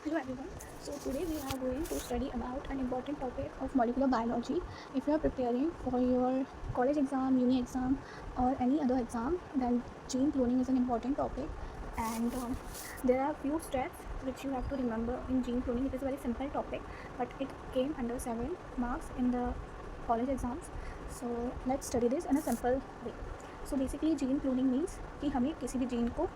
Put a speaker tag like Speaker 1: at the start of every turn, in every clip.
Speaker 1: Hello everyone. So today we are going to study about an important topic of molecular biology. If you are preparing for your college exam, uni exam, or any other exam, then gene cloning is an important topic. And there are few steps which you have to remember in gene cloning. It is a very simple topic, but it came under 7 marks in the college exams. So let's study this in a simple way. So basically gene cloning means कि हमें किसी भी gene को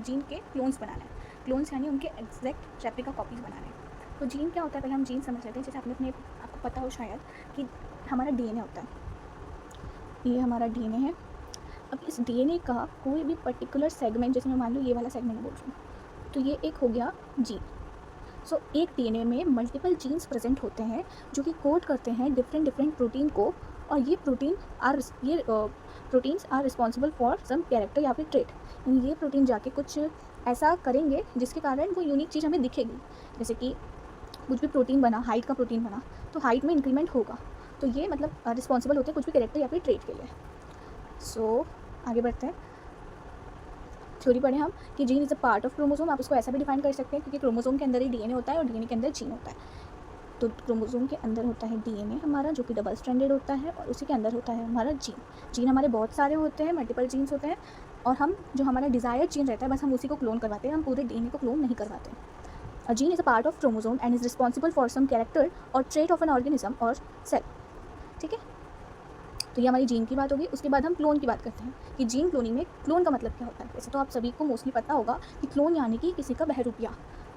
Speaker 1: gene के clones बनाना है. Clones यानी उनके exact replica copies बनाने. तो जीन क्या होता है पहले हम जीन समझ लेते हैं. जैसे आपको पता हो शायद कि हमारा डीएनए होता है. ये हमारा डीएनए है. अब इस डीएनए का कोई भी पर्टिकुलर सेगमेंट, जैसे मैं मान लो ये वाला सेगमेंट बोल रही हूँ, तो ये एक हो गया जीन. सो एक डीएनए में मल्टीपल जीन्स प्रेजेंट होते हैं जो कि कोड करते हैं डिफरेंट प्रोटीन को, और ये proteins are responsible for some character या फिर ट्रेट. ये प्रोटीन जाके कुछ ऐसा करेंगे जिसके कारण वो यूनिक चीज़ हमें दिखेगी. जैसे कि कुछ भी प्रोटीन बना, हाइट का प्रोटीन बना, तो हाइट में इंक्रीमेंट होगा. तो ये मतलब रिस्पॉन्सिबल होते हैं कुछ भी कैरेक्टर या फिर ट्रेट के लिए. सो आगे बढ़ते हैं. थ्योरी पढ़े हम कि gene is a part of chromosome. आप इसको ऐसा भी डिफाइन कर सकते हैं क्योंकि क्रोमोसोम के अंदर ही डीएनए होता है और डीएनए के अंदर जीन होता है. तो क्रोमोसोम के अंदर होता है डीएनए हमारा, जो कि डबल स्ट्रैंडेड होता है, और उसी के अंदर होता है हमारा जीन. जीन हमारे बहुत सारे होते हैं, मल्टीपल जीन्स होते हैं, और हम जो हमारा डिज़ायर्ड जीन रहता है बस हम उसी को क्लोन करवाते हैं, हम पूरे डीएनए को क्लोन नहीं करवाते. A gene is a part of chromosome and is responsible for some character और ट्रेट ऑफ एन ऑर्गेनिज्म और सेल. ठीक है, तो ये हमारी जीन की बात होगी. उसके बाद हम क्लोन की बात करते हैं कि जीन क्लोनिंग में क्लोन का मतलब क्या होता है. वैसे तो आप सभी को मोस्टली पता होगा कि क्लोन यानी कि किसी का बहरूपिया.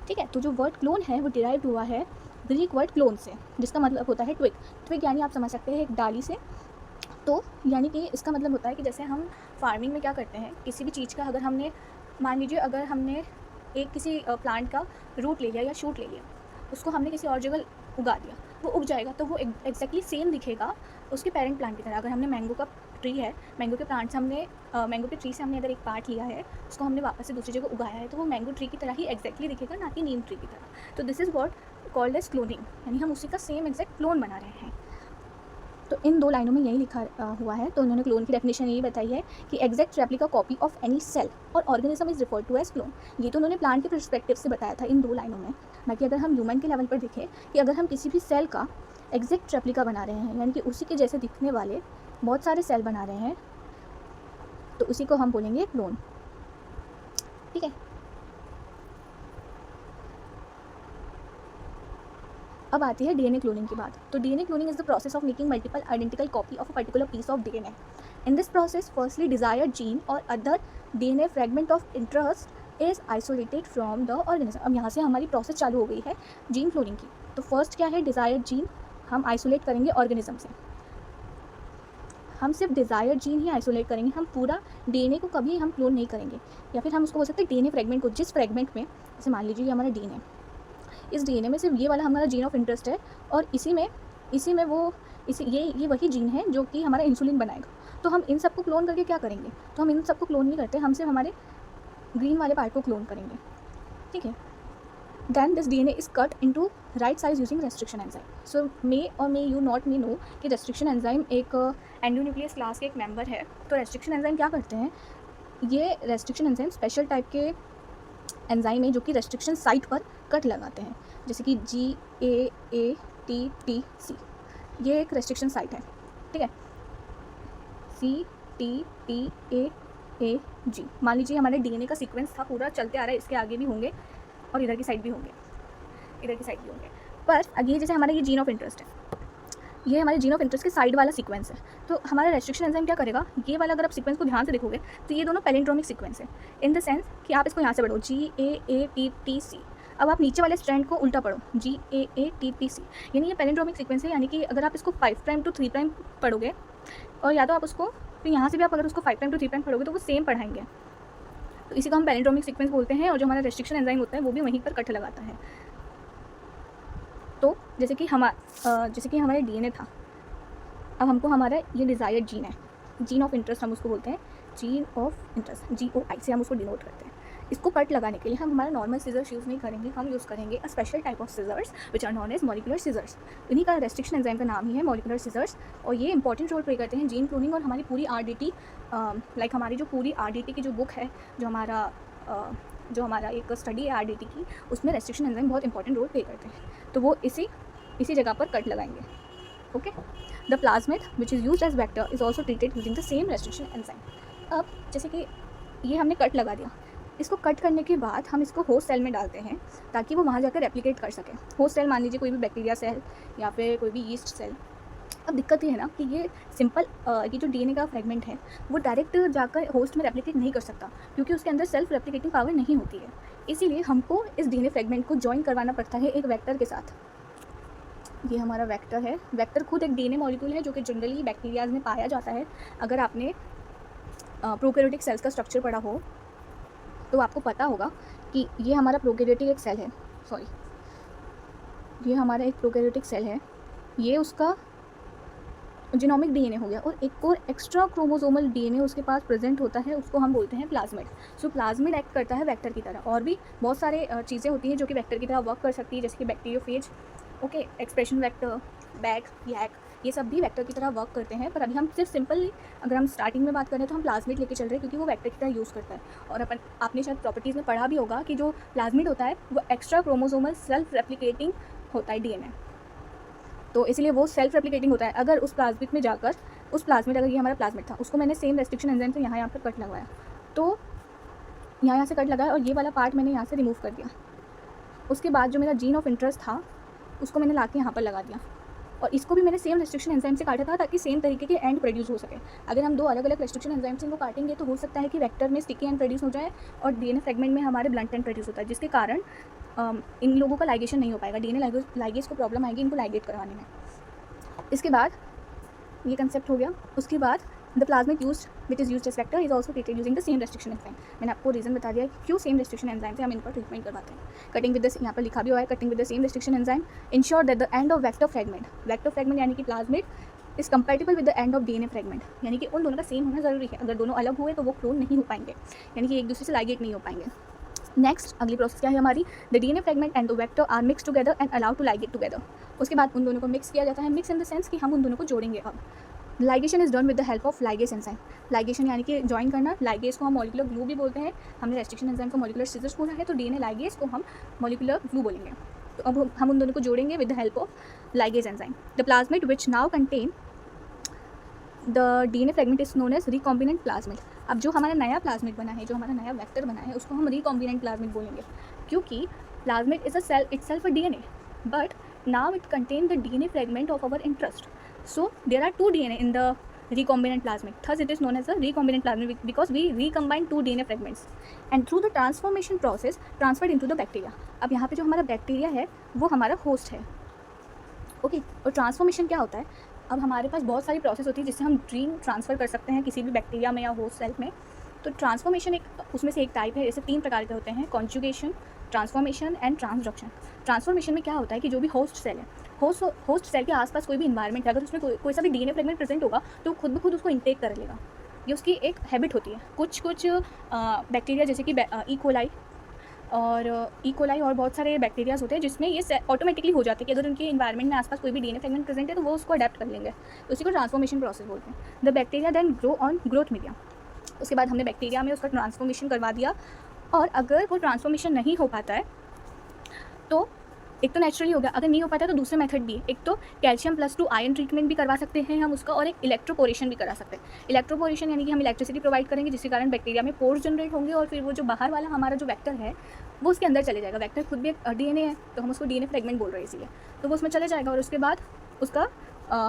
Speaker 1: ठीक है, तो जो वर्ड क्लोन है वो डिराइव हुआ है ग्रीक वर्ड क्लोन से, जिसका मतलब होता है ट्विग. ट्विग यानी आप समझ सकते हैं एक डाली से. तो यानी कि इसका मतलब होता है कि जैसे हम फार्मिंग में क्या करते हैं, किसी भी चीज़ का अगर हमने मान लीजिए अगर हमने एक किसी प्लांट का रूट ले लिया या शूट ले लिया, उसको हमने किसी और जगह उगा दिया, वो उग जाएगा तो वो एग्जैक्टली सेम दिखेगा उसके पेरेंट प्लांट की तरह. अगर हमने मैंगो का ट्री है, मैंगो के प्लांट से हमने मैंगो के ट्री से हमने अगर एक पार्ट लिया है, उसको हमने वापस से दूसरी जगह उगाया है, तो वो मैंगो ट्री की तरह ही एग्जैक्टली दिखेगा, ना कि नीम ट्री की तरह. तो this is what called as cloning, यानी हम उसी का सेम एग्जैक्ट क्लोन बना रहे हैं. तो इन 2 लाइनों में यही लिखा हुआ है. तो उन्होंने क्लोन की डेफिनेशन यही बताई है कि exact replica copy of any cell or organism is referred to as clone. ये तो उन्होंने प्लांट के पर्सपेक्टिव से बताया था इन 2 लाइनों में. बाकी अगर हम ह्यूमन के लेवल पर देखें कि अगर हम किसी भी सेल का एग्जैक्ट रेप्लिका बना रहे हैं, यानी कि उसी के जैसे दिखने वाले बहुत सारे सेल बना रहे हैं, तो उसी को हम बोलेंगे क्लोन. ठीक है, अब आती है डीएनए क्लोनिंग की बात. तो DNA cloning is the process of making multiple identical copy of a particular piece of DNA. In this process firstly desired gene or other DNA fragment of interest is isolated from the organism. अब यहाँ से हमारी process चालू हो गई है gene cloning की. तो फर्स्ट क्या है, डिजायर्ड जीन हम आइसोलेट करेंगे ऑर्गेनिज्म से. हम सिर्फ डिजायर्ड जीन ही आइसोलेट करेंगे, हम पूरा डीएनए को कभी हम क्लोन नहीं करेंगे. या फिर हम उसको बोल सकते हैं डीएनए फ्रेगमेंट को, जिस फ्रेगमेंट में, जैसे मान लीजिए ये हमारा डीएनए, इस डीएनए में सिर्फ ये वाला हमारा जीन ऑफ इंटरेस्ट है, और इसी में वो ये वही जीन है जो कि हमारा इंसुलिन बनाएगा. तो हम इन सबको क्लोन करके क्या करेंगे, तो हम इन सबको क्लोन नहीं करते, हम सिर्फ हमारे ग्रीन वाले पार्ट को क्लोन करेंगे. ठीक है, then this DNA is cut into right size using restriction enzyme. So may you not may know कि रेस्ट्रिक्शन एंजाइम एक एंडोन्यूक्लियस क्लास के एक मेंबर है. तो रेस्ट्रिक्शन एंजाइम क्या करते हैं, ये रेस्ट्रिक्शन एंजाइम स्पेशल टाइप के एंजाइम है जो कि रेस्ट्रिक्शन साइट पर कट लगाते हैं, जैसे कि GAATTC. ये एक रेस्ट्रिक्शन साइट है. ठीक है, CTTAAG. मान लीजिए हमारे डीएनए का सीक्वेंस था, पूरा चलते आ रहा है, इसके आगे भी होंगे और इधर की साइड भी होंगे, इधर की साइड भी होंगे. पर अगर जैसे हमारा ये जीन ऑफ इंटरेस्ट है, ये हमारे जीन ऑफ इंटरेस्ट के साइड वाला सीक्वेंस है, तो हमारा रेस्ट्रिक्शन एंजाइम क्या करेगा, ये वाला अगर आप सीक्वेंस को ध्यान से देखोगे तो ये दोनों पैलिंड्रोमिक सीक्वेंस है, इन द सेंस कि आप इसको यहाँ से पढ़ो GAATTC. अब आप नीचे वाले स्ट्रैंड को उल्टा पढ़ो GAATTC, यानी ये पैलिंड्रोमिक सीक्वेंस है. यानी कि अगर आप इसको 5 प्राइम टू 3 प्राइम पढ़ोगे, और या तो आप उसको फिर यहाँ से भी आप अगर उसको 5 प्राइम टू 3 प्राइम पढ़ोगे तो वो सेम पढ़ाएंगे. तो इसी को हम पैलिंड्रोमिक सीक्वेंस बोलते हैं, और जो हमारा रेस्ट्रिक्शन एंजाइम होता है वो भी वहीं पर कट लगाता है. तो जैसे कि हमारे डीएनए था, अब हमको हमारा ये डिज़ायर्ड जीन है, जीन ऑफ इंटरेस्ट हम उसको बोलते हैं, जीन ऑफ इंटरेस्ट, GOI से हम उसको डिनोट करते हैं. इसको कट लगाने के लिए हम हमारा नॉर्मल सीजर्स यूज़ नहीं करेंगे, हम यूज़ करेंगे a special type of scissors which are known as molecular scissors. इन्हीं का रेस्ट्रिक्शन एंजाइम का नाम ही है मॉलिकुलर सीजर्स, और ये इंपॉर्टेंट रोल प्ले करते हैं जीन क्लोनिंग. और हमारी पूरी RDT, लाइक हमारी जो पूरी RDT की जो बुक है, जो हमारा जो हमारा एक स्टडी है आरडीटी की, उसमें रेस्ट्रिक्शन एंजाइम बहुत इंपॉर्टेंट रोल प्ले करते हैं। तो वो इसी जगह पर कट लगाएंगे। Okay, the plasmid which is use as vector is also treated using the same restriction enzyme. अब जैसे कि ये हमने कट लगा दिया, इसको कट करने के बाद हम इसको होस्ट सेल में डालते हैं ताकि वो वहाँ जाकर रेप्लिकेट कर सके। होस्ट सेल मान लीजिए कोई भी बैक्टीरिया सेल या फिर कोई भी यीस्ट सेल। अब दिक्कत ये है ना कि ये सिंपल ये जो डीएनए का फ्रेगमेंट है वो डायरेक्ट जाकर होस्ट में रेप्लिकेट नहीं कर सकता, क्योंकि उसके अंदर सेल्फ रेप्लिकेटिंग पावर नहीं होती है। इसीलिए हमको इस डीएनए फ्रेगमेंट को जॉइन करवाना पड़ता है एक वेक्टर के साथ। ये हमारा वेक्टर है। वेक्टर खुद एक डीएनए मॉलिक्यूल है जो कि जनरली बैक्टीरियाज में पाया जाता है। अगर आपने प्रोकैरियोटिक सेल्स का स्ट्रक्चर पढ़ा हो तो आपको पता होगा कि ये हमारा प्रोकैरियोटिक एक सेल है, ये हमारा एक प्रोकैरियोटिक सेल है, ये उसका जीनोमिक डीएनए हो गया, और एक और एक्स्ट्रा क्रोमोसोमल डीएनए उसके पास प्रेजेंट होता है, उसको हम बोलते हैं प्लाज्मिड। सो प्लाज्मिड एक्ट करता है वेक्टर की तरह। और भी बहुत सारे चीज़ें होती हैं जो कि वेक्टर की तरह वर्क कर सकती है, जैसे कि bacteriophage, okay, expression vector, BAC, YAC, ये सब भी वेक्टर की तरह वर्क करते हैं। पर अभी हम सिर्फ सिंपली अगर हम स्टार्टिंग में बात करें तो हम प्लाज्मिड लेके चल रहे हैं, क्योंकि वो वेक्टर की तरह यूज़ करता है। और आपने शायद प्रॉपर्टीज़ में पढ़ा भी होगा कि जो प्लाज्मिड होता है वो एक्स्ट्रा क्रोमोसोमल सेल्फ रेप्लिकेटिंग होता है डीएनए, तो इसलिए वो सेल्फ रेप्लिकेटिंग होता है। अगर उस प्लाज्मिड में जाकर अगर ये हमारा प्लाज्मिड था, उसको मैंने सेम रेस्ट्रिक्शन एंजाइम से यहाँ पर कट लगवाया, तो यहाँ से कट लगाया और ये वाला पार्ट मैंने यहाँ से रिमूव कर दिया। उसके बाद जो मेरा जीन ऑफ इंटरेस्ट था उसको मैंने ला के यहाँ पर लगा दिया, और इसको भी मैंने सेम रेस्ट्रिक्शन एंजाइम से काटा था ताकि सेम तरीके के एंड प्रोड्यूस हो सके। अगर हम दो अलग अलग रेस्ट्रिक्शन एंजाइम से इनको काटेंगे तो हो सकता है कि वेक्टर में स्टिकी एंड प्रोड्यूस हो जाए और डीएनए फ्रेगमेंट में हमारे ब्लंट एंड प्रोड्यूस होता है, जिसके कारण इन लोगों का लाइगेशन नहीं हो पाएगा। डीएनए लाइगेज को प्रॉब्लम आएगी इनको लाइगेट करवाने में। इसके बाद ये कंसेप्ट हो गया। उसके बाद the plasmid used which is used as vector is also treated using the same restriction enzyme. मैंने आपको रीजन बता दिया कि क्यों सेम रेस्ट्रिक्शन एंजाइम से हम इन पर ट्रीटमेंट करवाते हैं। कटिंग विद द, यहाँ पर लिखा भी हुआ है, cutting with the same restriction enzyme ensure that the end of vector fragment यानी कि plasmid is compatible with the end of DNA fragment, यानी कि उन दोनों का सेम होना जरूरी है। अगर दोनों अलग हुए तो वो क्लोन नहीं हो पाएंगे, यानी कि एक दूसरे से लाइगेट नहीं हो पाएंगे। नेक्स्ट अगली प्रोसेस क्या है हमारी, the DNA fragment and the vector are mix together and allowed to ligate together. उसके बाद उन दोनों को मिक्स किया जाता है, मिक्स इन द सेंस कि हम उन दोनों को जोड़ेंगे। अब ligation is done with the help of ligase enzyme. Ligation यानी कि ज्वाइन करना, लाइगेज को हम मॉलिक्यूलर ग्लू भी बोलते हैं। हमने रेस्ट्रिक्शन एंजाइम को मॉलिक्यूलर सिजर्स बोला है, तो डीएनए लाइगेज को हम मॉलिक्यूलर ग्लू बोलेंगे। तो अब हम उन दोनों को जोड़ेंगे with the help of ligase enzyme. The plasmid which now contain the DNA fragment is known as recombinant plasmid. अब जो हमारा नया प्लाज्मिड बना है, जो हमारा नया वेक्टर बना है, उसको हम रिकॉम्बिनेंट प्लाज्मिड बोलेंगे, क्योंकि plasmid is a cell itself a DNA, but now it contains the DNA fragment of our interest. So there are two DNA in the recombinant plasmid. Thus it is known as a recombinant plasmid because we recombine two DNA fragments and through the transformation process transferred into the bacteria. अब यहाँ पे जो हमारा bacteria है वो हमारा host है, okay. और ट्रांसफॉर्मेशन क्या होता है, अब हमारे पास बहुत सारी प्रोसेस होती है जिससे हम जीन ट्रांसफ़र कर सकते हैं किसी भी बैक्टीरिया में या होस्ट सेल में। तो ट्रांसफॉर्मेशन एक उसमें से एक टाइप है। जैसे 3 प्रकार के होते हैं, conjugation, transformation and transduction. Transformation में क्या होता है कि जो भी होस्ट सेल है, होस्ट सेल के आसपास कोई भी इन्वायरमेंट है, अगर उसमें कोई सा भी डीएनए फ्रेगमेंट प्रेजेंट होगा तो खुद ब खुद उसको इंटेक कर लेगा। ये उसकी एक हैबिट होती है। कुछ बैक्टीरिया जैसे कि ई कोलाई और बहुत सारे बैक्टीरियाज होते हैं जिसमें ये ऑटोमेटिकली हो जाते हैं कि अगर उनके इन्वायरमेंट में आसपास कोई भी डीएनए फ्रेगमेंट प्रेजेंट है तो वो उसको अडेप्ट कर लेंगे। तो उसी को ट्रांसफॉर्मेशन प्रोसेस बोलते हैं। The bacteria then grow on growth media. उसके बाद हमने बैक्टीरिया में उसका ट्रांसफॉर्मेशन करवा दिया, और अगर वो ट्रांसफॉर्मेशन नहीं हो पाता है तो एक तो नेचुरली हो गया, अगर नहीं हो पाता है तो दूसरे मेथड भी है। एक तो कैल्शियम +2 आयन ट्रीटमेंट भी करवा सकते हैं हम उसका, और एक इलेक्ट्रोपोरेशन भी करा सकते हैं। इलेक्ट्रोपोरेशन यानी कि हम इलेक्ट्रिसिटी प्रोवाइड करेंगे जिसके कारण बैक्टीरिया में पोर्स जनरेट होंगे, और फिर वो जो बाहर वाला हमारा जो वेक्टर है वो उसके अंदर चले जाएगा। वेक्टर खुद भी एक डीएनए है तो हम उसको डीएनए फ्रेगमेंट बोल रहे हैं इसीलिए, तो वो उसमें चले जाएगा। और उसके बाद उसका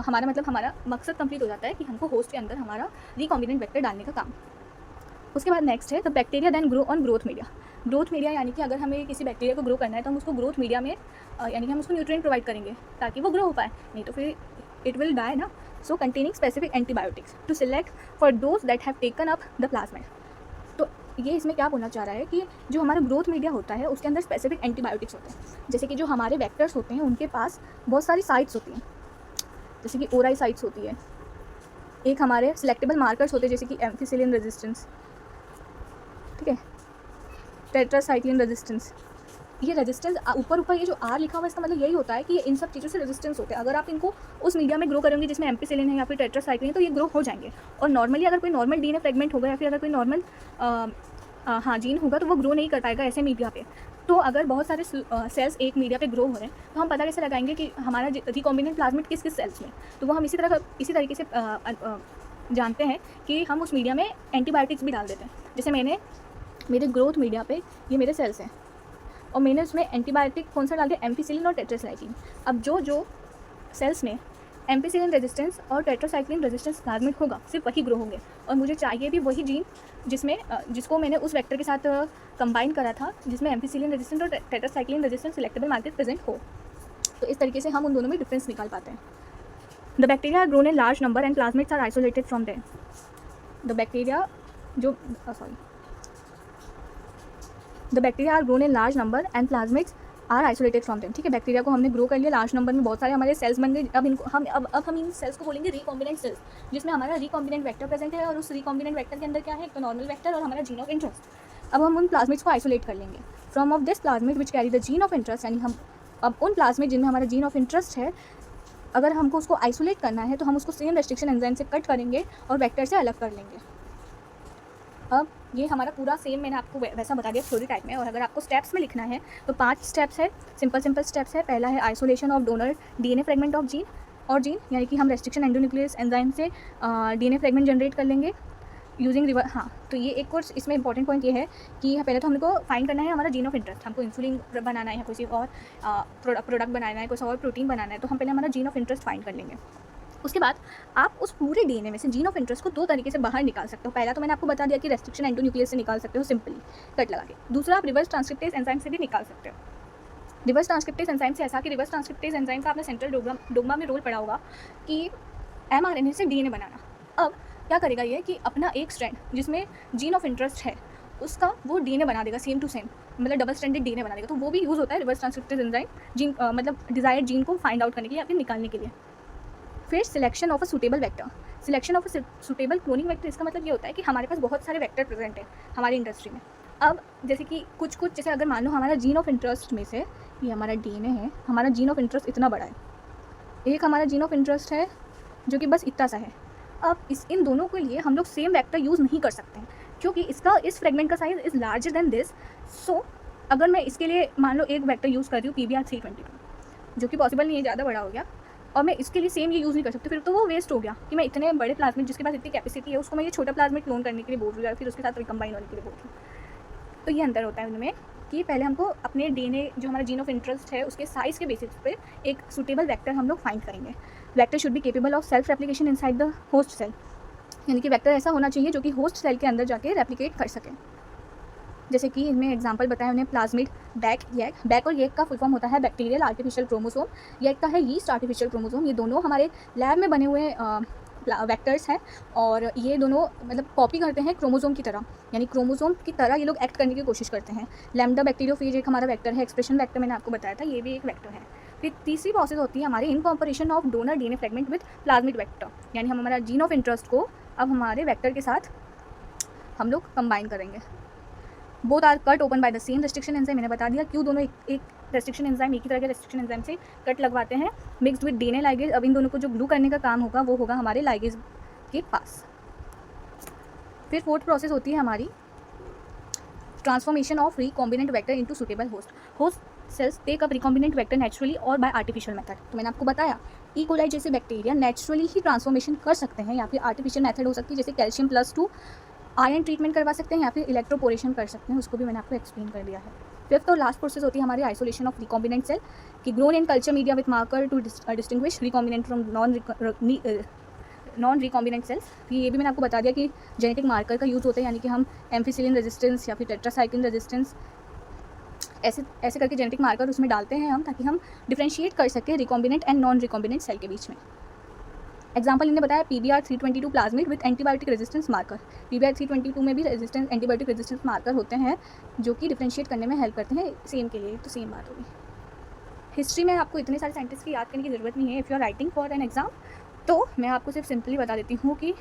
Speaker 1: हमारा मकसद कंप्लीट हो जाता है कि हमको होस्ट के अंदर हमारा रिकॉम्बिनेंट वेक्टर डालने का काम। उसके बाद नेक्स्ट है the bacteria then grow on growth media. Growth media यानी कि अगर हमें किसी बैक्टीरिया को ग्रो करना है तो हम उसको ग्रोथ मीडिया में यानी कि हम उसको न्यूट्रिएंट प्रोवाइड करेंगे ताकि वो ग्रो हो पाए, नहीं तो फिर इट विल डाई ना। So containing specific antibiotics to select for those that have taken up the plasmid. तो ये इसमें क्या बोलना चाह रहा है कि जो हमारा ग्रोथ मीडिया होता है उसके अंदर स्पेसिफिक एंटीबायोटिक्स होते हैं। जैसे कि जो हमारे वेक्टर्स होते हैं उनके पास बहुत सारी साइट्स होती हैं, जैसे कि ओराई साइट्स होती है, एक हमारे सिलेक्टेबल मार्कर्स होते हैं जैसे कि एम्फिसिलिन रेजिस्टेंस, ठीक है, टेट्रासाइक्लिन रेजिस्टेंस। ये रेजिस्टेंस ऊपर ये जो आर लिखा हुआ है इसका मतलब यही होता है कि ये इन सब चीज़ों से रेजिस्टेंस होते हैं। अगर आप इनको उस मीडिया में ग्रो करेंगे जिसमें एम्पिसिलिन है या फिर टेट्रासाइक्लिन है तो ये ग्रो हो जाएंगे। और नॉर्मली अगर कोई नॉर्मल डीएनए फ्रेगमेंट होगा या फिर अगर कोई नॉर्मल हाँ जीन होगा तो वो ग्रो नहीं कर पाएगा ऐसे मीडिया पे। तो अगर बहुत सारे सेल्स एक मीडिया पे ग्रो हो रहे हैं तो हम पता कैसे लगाएंगे कि हमारा रिकॉम्बिनेंट प्लाज्मिड किस किस सेल्स में। तो वो हम इसी तरीके से जानते हैं कि हम उस मीडिया में एंटीबायोटिक्स भी डाल देते हैं। जैसे मैंने मेरे ग्रोथ मीडिया पे ये मेरे सेल्स हैं और मैंने उसमें एंटीबायोटिक कौन सा डाल दिया, एम्पिसिलिन और टेट्रासाइक्लिन। अब जो सेल्स में एम्पिसिलिन रेजिस्टेंस और टेट्रासाइक्लिन रेजिस्टेंस प्लाज्मिड होगा सिर्फ वही ग्रो होंगे, और मुझे चाहिए भी वही जीन जिसको मैंने उस वेक्टर के साथ कंबाइन करा था जिसमें एम्पिसिलिन रेजिस्टेंस और tetracycline resistance selectable marker present हो। तो इस तरीके से हम उन दोनों में डिफरेंस निकाल पाते हैं। The bacteria are grown in large number and plasmids are isolated from them. The bacteria are grown in large number and plasmids are isolated from them. ठीक है, बैक्टीरिया को हमने ग्रो कर लिया, लार्ज नंबर में बहुत सारे हमारे सेल्स बन गए। अब हम इन सेल्स को बोलेंगे रिकॉम्बिनेंट सेल्स, जिसमें हमारा रिकॉम्बिनेंट वेक्टर प्रेजेंट है और उस रिकॉम्बिनेंट वेक्टर के अंदर क्या है, एक तो नॉर्मल वेक्टर और हमारा जीन ऑफ इंटरेस्ट। अब हम उन प्लाज्मिड्स को आइसोलेट कर लेंगे from of this plasmid which carry the gene of interest. यानी हम अब उन प्लाज्मिड जिनमें हमारा जीन ऑफ इंटरेस्ट है, अगर हमको उसको आइसोलेट करना है तो हम उसको सेम रेस्ट्रिक्शन एंजाइम से कट करेंगे और वेक्टर से अलग कर लेंगे। अब ये हमारा पूरा सेम मैंने आपको वैसा बता दिया थ्योरी टाइप में। और अगर आपको स्टेप्स में लिखना है तो 5 स्टेप्स है, सिंपल स्टेप्स है। पहला है isolation of donor DNA fragment of gene, यानी कि हम रेस्ट्रिक्शन एंडोन्यूक्लियस एंजाइम से डीएनए फ्रेगमेंट जनरेट कर लेंगे यूजिंग रिवर। हाँ, तो ये एक कोर्स इसमें इंपॉर्टेंट पॉइंट ये है कि पहले तो हमको फाइंड करना है हमारा जीन ऑफ इंटरेस्ट। हमको इंसुलिन बनाना है, किसी और प्रोडक्ट बनाना है, कोई और प्रोटीन बनाना है, तो हम पहले हमारा जीन ऑफ इंटरेस्ट फाइंड कर लेंगे। उसके बाद आप उस पूरे डीएनए में से जीन ऑफ इंटरेस्ट को 2 तरीके से बाहर निकाल सकते हो। पहला तो मैंने आपको बता दिया कि रेस्ट्रिक्शन एंडोन्यूक्लियस से निकाल सकते हो सिंपली कट लगा के। दूसरा आप रिवर्स ट्रांसक्रिप्टेज एंजाइम से भी निकाल सकते हो। रिवर्स ट्रांसक्रिप्टेज एंजाइम से ऐसा कि रिवर्स ट्रांसक्रिप्टेज एंजाइम का आपने सेंट्रल डोग्मा में रोल पड़ा होगा कि mRNA से डीएनए बनाना। अब क्या करेगा ये कि अपना एक स्ट्रैंड जिसमें जीन ऑफ इंटरेस्ट है उसका वो डीएनए बना देगा सेम टू सेम, मतलब डबल स्ट्रैंडेड डीएनए बना देगा। तो वो भी यूज़ होता है रिवर्स ट्रांसक्रिप्टेज एंजाइम जीन मतलब डिजायर्ड जीन को फाइंड आउट करने के लिए या फिर निकालने के लिए। फिर selection of a suitable vector, selection of a suitable cloning vector. इसका मतलब ये होता है कि हमारे पास बहुत सारे वेक्टर प्रेजेंट है हमारी इंडस्ट्री में। अब जैसे कि कुछ जैसे अगर मान लो हमारा जीन ऑफ इंटरेस्ट में से ये हमारा डीएनए है, हमारा जीन ऑफ इंटरेस्ट इतना बड़ा है, एक हमारा जीन ऑफ इंटरेस्ट है जो कि बस इतना सा है। अब इन दोनों के लिए हम लोग सेम वेक्टर यूज़ नहीं कर सकते हैं क्योंकि इस फ्रेगमेंट का size is larger than this. So अगर मैं इसके लिए मान लो एक वेक्टर यूज़ कर रही हूँ PBR 322, जो कि पॉसिबल नहीं है, ज़्यादा बड़ा हो गया, और मैं इसके लिए सेम ये यूज़ नहीं कर सकती, फिर तो वो वेस्ट हो गया कि मैं इतने बड़े प्लाज्मिड जिसके पास इतनी कैपेसिटी है उसको मैं ये छोटा प्लाज्मिड क्लोन करने के लिए बोल रही हूँ या फिर उसके साथ रिकम्बाइन होने के लिए बोल रही हूँ। तो ये अंतर होता है उनमें कि पहले हमको अपने डीएनए जो हमारा जीन ऑफ इंटरेस्ट है उसके साइज़ के बेसिस पे एक सूटेबल वेक्टर हम लोग फाइंड करेंगे। Vector should be capable of self replication inside the host cell, यानी कि वेक्टर ऐसा होना चाहिए जो कि होस्ट सेल के अंदर जाके रेप्लिकेट कर सके। जैसे कि इनमें एग्जांपल बताया उन्हें प्लाज्मिड, बैक और येक का फुल फॉर्म होता है बैक्टीरियल आर्टिफिशियल क्रोमोसोम, येक का है यीस्ट आर्टिफिशियल क्रोमोसोम। ये दोनों हमारे लैब में बने हुए वेक्टर्स हैं और ये दोनों मतलब कॉपी करते हैं क्रोमोसोम की तरह, यानी क्रोमोसोम की तरह ये लोग एक्ट करने की कोशिश करते हैं। लैम्डा बैक्टीरियोफेज एक हमारा वेक्टर है, एक्सप्रेशन वेक्टर मैंने आपको बताया था, ये भी एक वेक्टर है। फिर तीसरी प्रोसेस होती है हमारी incorporation of donor DNA fragment with plasmid vector, यानी हम हमारा जीन ऑफ इंटरेस्ट को अब हमारे वेक्टर के साथ हम लोग कंबाइन करेंगे। Both are cut open by the same restriction enzyme, मैंने बता दिया क्यों दोनों एक रेस्ट्रिक्शन एंजाइम एक ही तरह के रेस्ट्रिक्शन एंजाइम से कट लगवाते हैं, मिक्स्ड विद डीएनए लाइगेज। अब इन दोनों को जो ग्लू करने का काम होगा वो होगा हमारे लाइगेज के पास। फिर फोर्थ प्रोसेस होती है हमारी transformation of recombinant vector into suitable host cells take up recombinant vector naturally और बाय आर्टिफिशियल मेथड। तो मैंने आपको बताया ई कोलाई जैसे बैक्टीरिया नेचुरली ही ट्रांसफॉर्मेशन कर सकते हैं या फिर आर्टिफिशियल मेथड हो सकती है, जैसे कैल्शियम +2 आयरन ट्रीटमेंट करवा सकते हैं या फिर इलेक्ट्रोपोरेशन कर सकते हैं, उसको भी मैंने आपको एक्सप्लेन कर दिया है। फिफ्थ और लास्ट प्रोसेस होती है हमारी आइसोलेशन ऑफ रिकॉम्बिनेंट सेल कि grown in culture media with marker to distinguish recombinant from non recombinant cells. ये भी मैंने आपको बता दिया कि जेनेटिक मार्कर का यूज़ होता है, यानी कि हम एम्फिसिलिन रेजिस्टेंस या फिर टेट्रासाइक्लिन रेजिस्टेंस ऐसे करके जेनेटिक मार्कर उसमें डालते हैं हम, ताकि हम डिफ्रेंशिएट कर सकें recombinant and non recombinant cell के बीच में। एग्जाम्पल इन्हें बताया PBR 322 plasmid with antibiotic resistance marker. PBR 322 में भी रेजिस्टेंस एंटीबायोटिक रेजिस्टेंस मार्कर होते हैं जो कि डिफ्रेंशिएट करने में हेल्प करते हैं, सेम के लिए तो सेम बात होगी। हिस्ट्री में आपको इतने सारे साइंटिस्ट की याद करने की ज़रूरत नहीं है if you are writing for an exam, तो मैं आपको सिर्फ सिंपली बता देती हूँ कि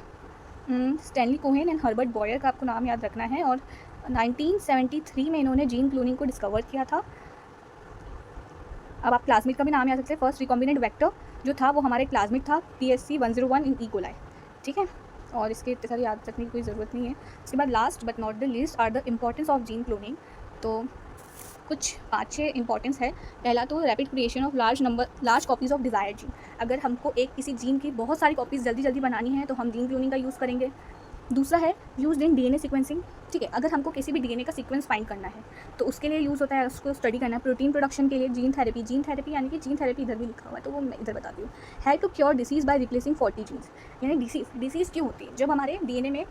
Speaker 1: Stanley Cohen and Herbert Boyer का आपको नाम याद रखना है, और 1973 में इन्होंने जीन क्लोनिंग को डिस्कवर किया था। अब आप प्लाज्मिड का भी नाम याद रखते हैं। फर्स्ट रिकॉम्बिनेंट वेक्टर जो था वो हमारा एक प्लाज्मिड था PSC 101 इन ई कोलाई, ठीक है। और इसके इतने सारे याद रखने की कोई ज़रूरत नहीं है। उसके बाद last but not the least are the importance of gene cloning. तो कुछ 5-6 इंपॉर्टेंस है। पहला तो rapid creation of large copies of desired gene. अगर हमको एक किसी जीन की बहुत सारी कॉपीज़ जल्दी जल्दी बनानी है तो हम जीन क्लोनिंग का यूज़ करेंगे। दूसरा है यूज़ इन डीएनए सीक्वेंसिंग। ठीक है, अगर हमको किसी भी डीएनए का सीक्वेंस फाइंड करना है तो उसके लिए यूज़ होता है, उसको स्टडी करना है। प्रोटीन प्रोडक्शन के लिए जीन थेरेपी यानी कि जीन थेरेपी इधर भी लिखा हुआ है तो वो मैं इधर बताती हूँ। है to cure disease by replacing 40 genes. यानी डिसीज़ क्यों होती है? जब हमारे डीएनए में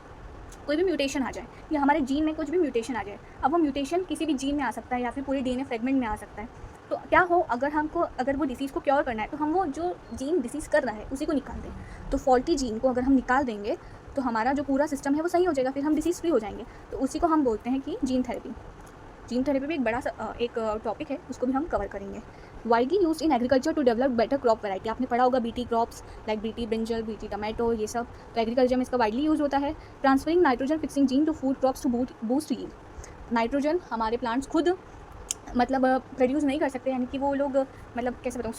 Speaker 1: कोई भी म्यूटेशन आ जाए या हमारे जीन में कुछ भी म्यूटेशन आ जाए। अब वो म्यूटेशन किसी भी जीन में आ सकता है या फिर पूरे डीएनए फ्रेगमेंट में आ सकता है। तो क्या हो, अगर वो डिसीज़ को क्योर करना है तो हम वो जो जीन डिसीज़ कर रहा है उसी को निकाल दें। तो फॉल्टी जीन को अगर हम निकाल देंगे तो हमारा जो पूरा सिस्टम है वो सही हो जाएगा, फिर हम डिसीज़ फ्री हो जाएंगे। तो उसी को हम बोलते हैं कि जीन थेरेपी। जीन थेरेपी भी एक बड़ा एक टॉपिक है, उसको भी हम कवर करेंगे। Widely use in agriculture to develop better crop variety. आपने पढ़ा होगा BT crops like BT brinjal, BT tomato, ये सब तो एग्रीकल्चर में इसका वाइडली यूज होता है। Transferring nitrogen fixing gene to food crops to boost yield. Nitrogen हमारे प्लांट्स खुद मतलब प्रोड्यूस नहीं कर सकते, यानी कि वो लोग मतलब कैसे बताऊँ,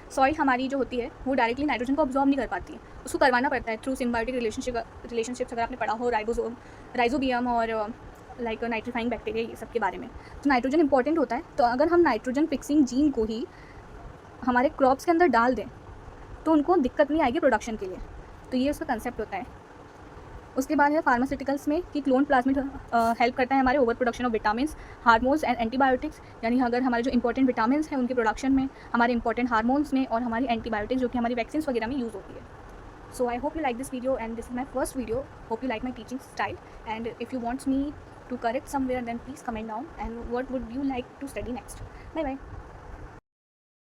Speaker 1: सॉइल हमारी जो होती है वो डायरेक्टली नाइट्रोजन को अब्जॉर्ब नहीं कर पाती है, उसको करवाना पड़ता है थ्रू सिम्बायोटिक रिलेशनशिप्स। अगर आपने पढ़ा हो राइजोबियम और लाइक नाइट्रीफाइंग बैक्टीरिया, ये सब के बारे में। तो नाइट्रोजन इंपॉर्टेंट होता है। तो अगर हम नाइट्रोजन फिक्सिंग जीन को ही हमारे क्रॉप्स के अंदर डाल दें तो उनको दिक्कत नहीं आएगी प्रोडक्शन के लिए। तो ये उसका कंसेप्ट होता है। उसके बाद है फार्मास्यूटिकल्स में कि क्लोन प्लाज्मिड हेल्प करता है हमारे over production of vitamins, hormones and antibiotics. यानी अगर हमारे जो इंपॉर्टेंट विटामिन्स हैं उनके प्रोडक्शन में, हमारे इंपॉर्टेंट हार्मोन्स में और हमारी एंटीबायोटिक्स जो कि हमारी वैक्सीन वगैरह में यूज़ होती है। So I hope you like this video, and this is my first video. Hope you like my teaching style, and if you want me to correct somewhere then please comment down, and what would you like to study next. Bye bye.